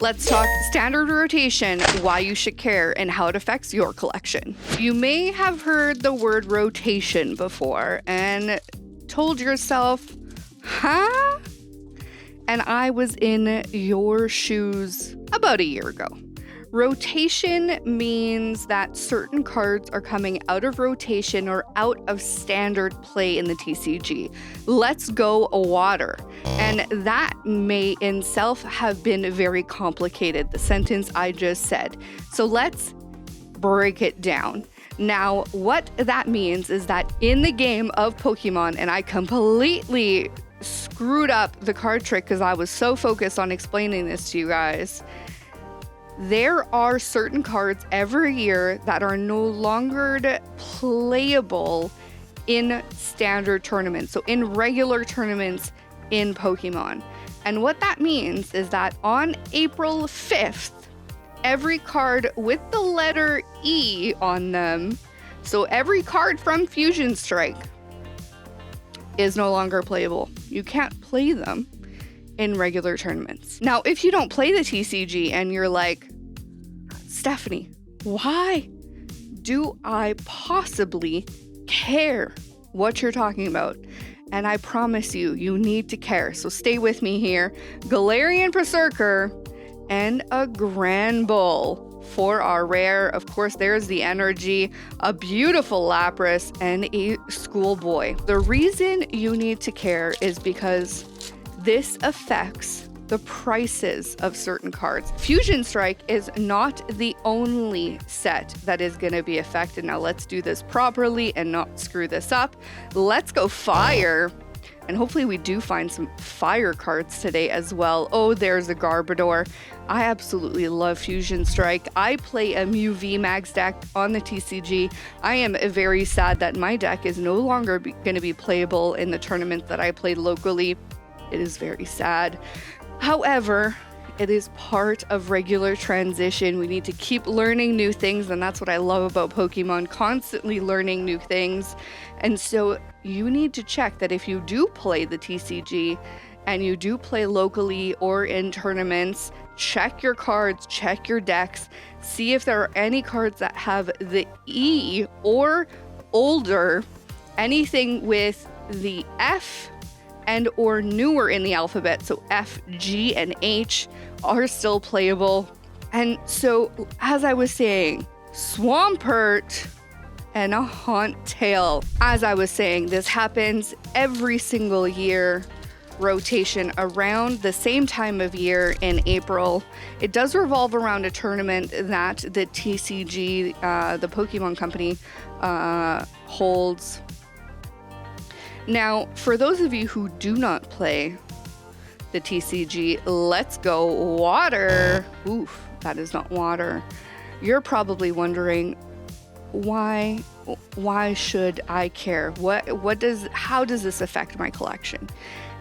Let's talk standard rotation, why you should care, and how it affects your collection. You may have heard the word rotation before and told yourself, huh? And I was in your shoes about a year ago. Rotation means that certain cards are coming out of rotation or out of standard play in the TCG. Let's go water. And that may in itself have been very complicated, the sentence I just said. So let's break it down. Now, what that means is that in the game of Pokemon, and I completely screwed up the card trick because I was so focused on explaining this to you guys. There are certain cards every year that are no longer playable in standard tournaments, so in regular tournaments in Pokemon. And what that means is that on April 5th, every card with the letter E on them, so every card from Fusion Strike, is no longer playable. You can't play them in regular tournaments. Now, if you don't play the TCG and you're like, Stephanie, why do I possibly care what you're talking about? And I promise you, you need to care. So stay with me here. Galarian Berserker and a Granbull for our rare. Of course, there's the energy, a beautiful Lapras, and a Schoolboy. The reason you need to care is because this affects the prices of certain cards. Fusion Strike is not the only set that is going to be affected. Now let's do this properly and not screw this up. Let's go fire. And hopefully we do find some fire cards today as well. Oh, there's a Garbodor. I absolutely love Fusion Strike. I play a Mew VMAX deck on the TCG. I am very sad that my deck is no longer going to be playable in the tournament that I played locally. It is very sad. However, it is part of regular transition. We need to keep learning new things, and that's what I love about Pokemon, constantly learning new things. And so you need to check that if you do play the TCG and you do play locally or in tournaments, check your cards, check your decks, see if there are any cards that have the E or older, anything with the F and or newer in the alphabet, so F, G, and H are still playable. And so, as I was saying, Swampert and a Hauntail. As I was saying, this happens every single year, rotation around the same time of year in April. It does revolve around a tournament that the TCG, the Pokemon Company, holds. Now, for those of you who do not play the TCG, let's go water. Oof, that is not water. You're probably wondering, why should I care? How does this affect my collection?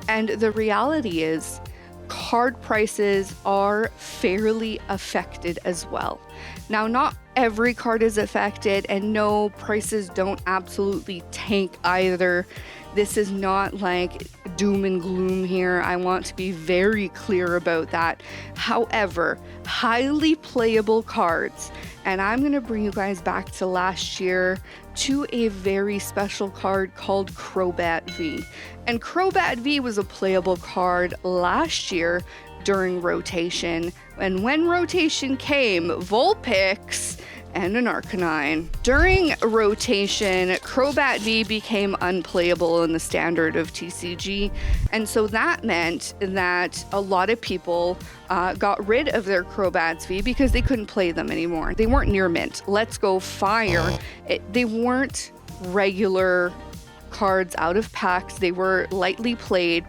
And the reality is, card prices are fairly affected as well. Now, not every card is affected, and no, prices don't absolutely tank either. This is not like doom and gloom here. I want to be very clear about that. However, highly playable cards, and I'm going to bring you guys back to last year to a very special card called Crobat V. And Crobat V was a playable card last year during rotation. And when rotation came, Vulpix and an Arcanine. During rotation, Crobat V became unplayable in the standard of TCG, and so that meant that a lot of people got rid of their Crobats V because they couldn't play them anymore. They weren't near mint. Let's go fire. They weren't regular cards out of packs. They were lightly played.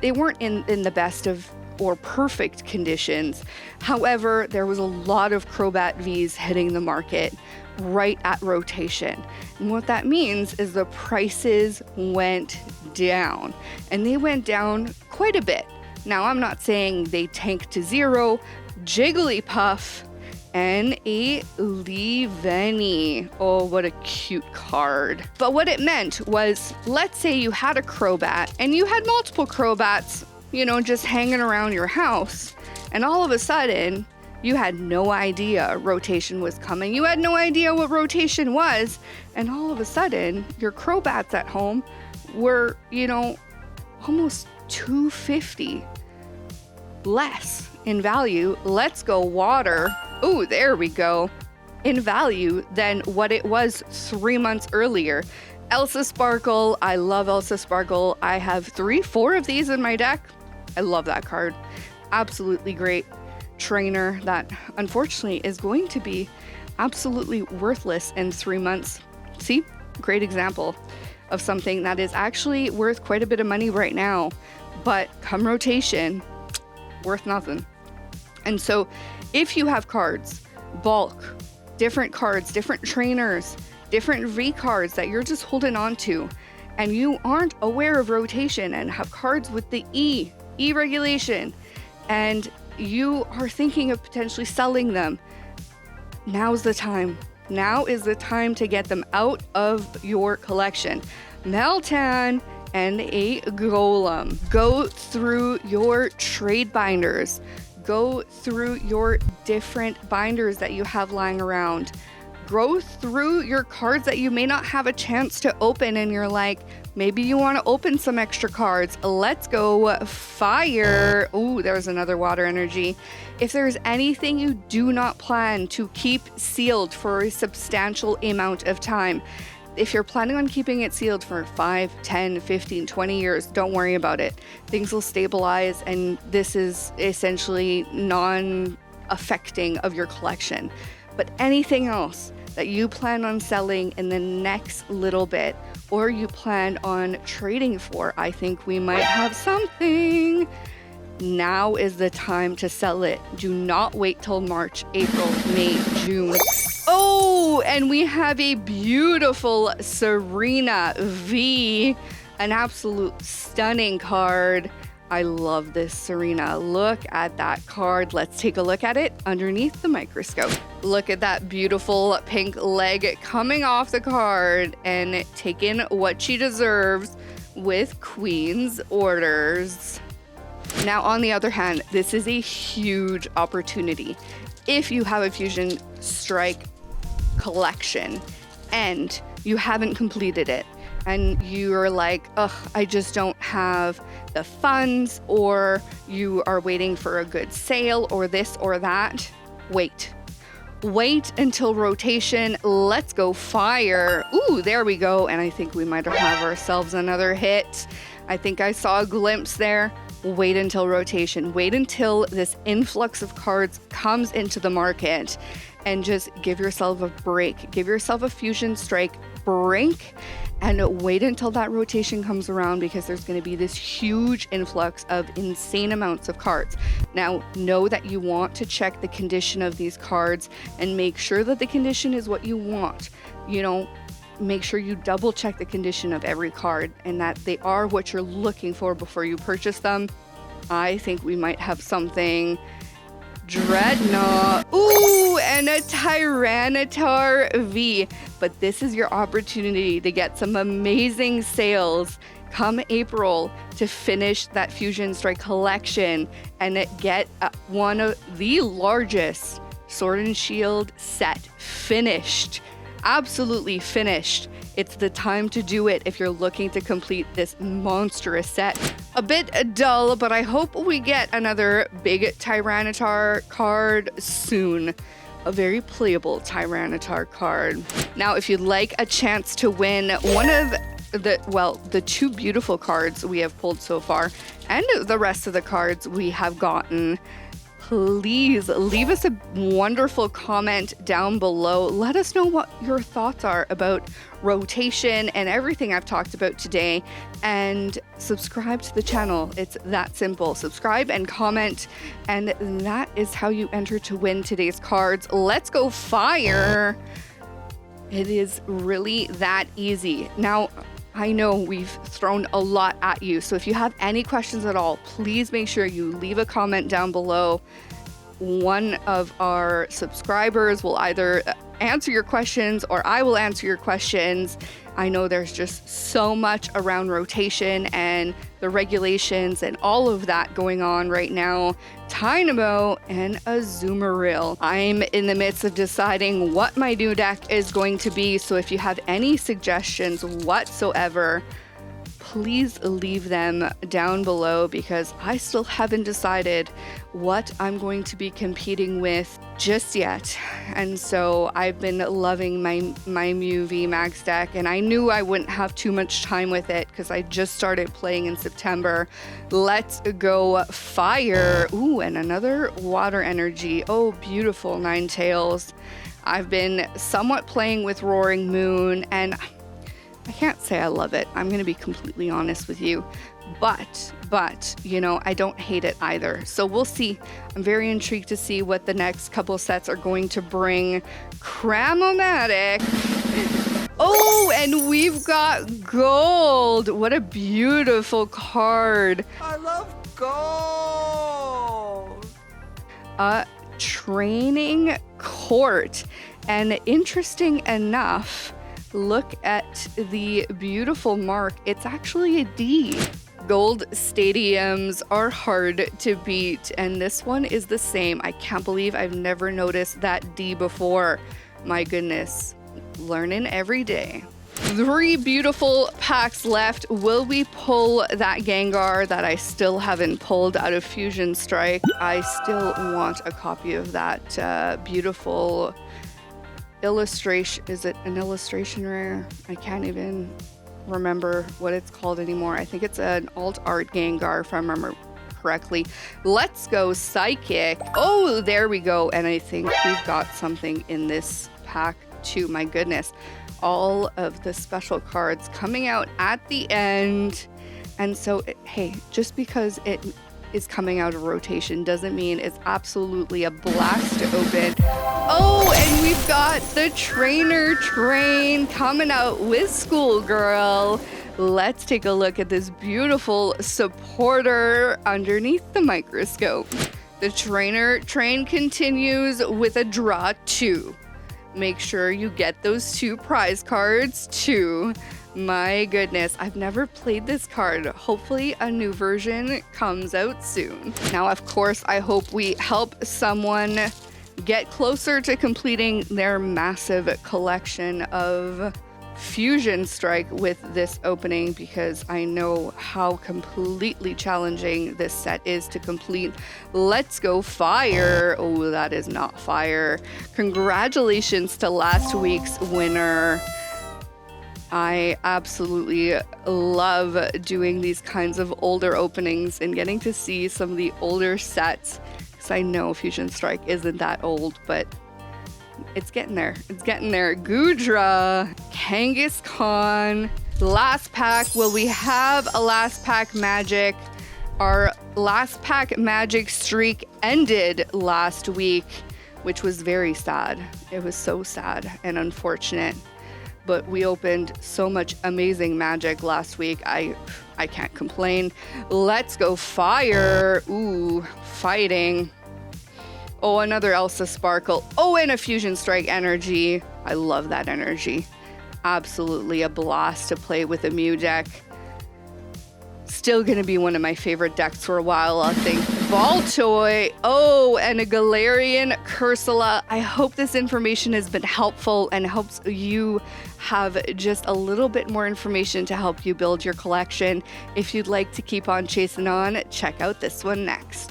They weren't in the best of or perfect conditions. However, there was a lot of Crobat Vs hitting the market right at rotation. And what that means is the prices went down, and they went down quite a bit. Now, I'm not saying they tanked to zero. Jigglypuff and a Leavenny. Oh, what a cute card. But what it meant was, let's say you had a Crobat and you had multiple Crobats just hanging around your house. And all of a sudden, you had no idea rotation was coming. You had no idea what rotation was. And all of a sudden, your Crobats at home were, almost $250 less in value. Let's Go Water. Oh, there we go. In value than what it was 3 months earlier. Elsa Sparkle. I love Elsa Sparkle. I have 4 of these in my deck. I love that card. Absolutely great trainer that unfortunately is going to be absolutely worthless in 3 months. See, great example of something that is actually worth quite a bit of money right now, but come rotation, worth nothing. And so if you have cards, bulk, different cards, different trainers, different V cards that you're just holding on to, and you aren't aware of rotation and have cards with the E regulation, and you are thinking of potentially selling them, now's the time. Now is the time to get them out of your collection. Meltan and a Golem. Go through your trade binders. Go through your different binders that you have lying around. Go through your cards that you may not have a chance to open, and you're like, maybe you want to open some extra cards. Let's Go Fire. Ooh, there's another water energy. If there's anything you do not plan to keep sealed for a substantial amount of time, if you're planning on keeping it sealed for 5, 10, 15, 20 years, don't worry about it. Things will stabilize, and this is essentially non-affecting of your collection. But anything else that you plan on selling in the next little bit, or you plan on trading for, I think we might have something. Now is the time to sell it. Do not wait till March, April, May, June. Oh, and we have a beautiful Serena V, an absolute stunning card. I love this Serena. Look at that card. Let's take a look at it underneath the microscope. Look at that beautiful pink leg coming off the card and taking what she deserves with Queen's Orders. Now, on the other hand, this is a huge opportunity. If you have a Fusion Strike collection and you haven't completed it, and you're like, ugh, I just don't have the funds, or you are waiting for a good sale, or this or that, wait. Wait until rotation. Let's Go Fire. Ooh, there we go. And I think we might have ourselves another hit. I think I saw a glimpse there. Wait until rotation. Wait until this influx of cards comes into the market, and just give yourself a break. Give yourself a Fusion Strike break, and wait until that rotation comes around, because there's going to be this huge influx of insane amounts of cards. Now, know that you want to check the condition of these cards and make sure that the condition is what you want. Make sure you double check the condition of every card and that they are what you're looking for before you purchase them. I think we might have something. Dreadnought. Ooh, and a Tyranitar V. But this is your opportunity to get some amazing sales come April to finish that Fusion Strike collection and get one of the largest Sword and Shield set finished. Absolutely finished. It's the time to do it if you're looking to complete this monstrous set. A bit dull, but I hope we get another big Tyranitar card soon. A very playable Tyranitar card. Now, if you'd like a chance to win one of the 2 beautiful cards we have pulled so far, and the rest of the cards we have gotten, please leave us a wonderful comment down below. Let us know what your thoughts are about rotation and everything I've talked about today, and subscribe to the channel. It's that simple. Subscribe and comment, and that is how you enter to win today's cards. Let's Go Fire. It is really that easy. Now, I know we've thrown a lot at you, so if you have any questions at all, please make sure you leave a comment down below. One of our subscribers will either answer your questions or I will answer your questions. I know there's just so much around rotation and the regulations and all of that going on right now. Dynamo and Azumarill. I'm in the midst of deciding what my new deck is going to be, so if you have any suggestions whatsoever, please leave them down below, because I still haven't decided what I'm going to be competing with just yet. And so I've been loving my Mew VMAX deck, and I knew I wouldn't have too much time with it because I just started playing in September. Let's go Fire. Ooh, and another Water Energy. Oh, beautiful Ninetales. I've been somewhat playing with Roaring Moon, and I can't say I love it. I'm going to be completely honest with you. But, you know, I don't hate it either. So we'll see. I'm very intrigued to see what the next couple sets are going to bring. Cramomatic. Oh, and we've got gold. What a beautiful card. I love gold. A training court. And interesting enough, look at the beautiful mark. It's actually a D. Gold stadiums are hard to beat, and this one is the same. I can't believe I've never noticed that D before. My goodness, learning every day. 3 beautiful packs left. Will we pull that Gengar that I still haven't pulled out of Fusion Strike? I still want a copy of that beautiful illustration. Is it an illustration rare? I can't even remember what it's called anymore. I think it's an alt art Gengar if I remember correctly. Let's go Psychic. Oh, there we go. And I think we've got something in this pack too. My goodness. All of the special cards coming out at the end. And so, hey, just because it is coming out of rotation doesn't mean it's absolutely a blast to open. Oh, and we've got the Trainer Train coming out with Schoolgirl. Let's take a look at this beautiful supporter underneath the microscope. The Trainer Train continues with a draw 2. Make sure you get those 2 prize cards too. My goodness, I've never played this card. Hopefully a new version comes out soon. Now, of course, I hope we help someone get closer to completing their massive collection of Fusion Strike with this opening, because I know how completely challenging this set is to complete. Let's go Fire. Oh, that is not Fire. Congratulations to last week's winner. I absolutely love doing these kinds of older openings and getting to see some of the older sets, because I know Fusion Strike isn't that old, but it's getting there. It's getting there. Goodra, Kangaskhan, last pack. Will we have a last pack magic? Our last pack magic streak ended last week, which was very sad. It was so sad and unfortunate. But we opened so much amazing magic last week. I can't complain. Let's go Fire. Ooh, fighting. Oh, another Elsa Sparkle. Oh, and a Fusion Strike energy. I love that energy. Absolutely a blast to play with a Mew deck. Still gonna be one of my favorite decks for a while, I think. Baltoy. Oh, and a Galarian Cursula. I hope this information has been helpful and helps you have just a little bit more information to help you build your collection. If you'd like to keep on chasing on, check out this one next.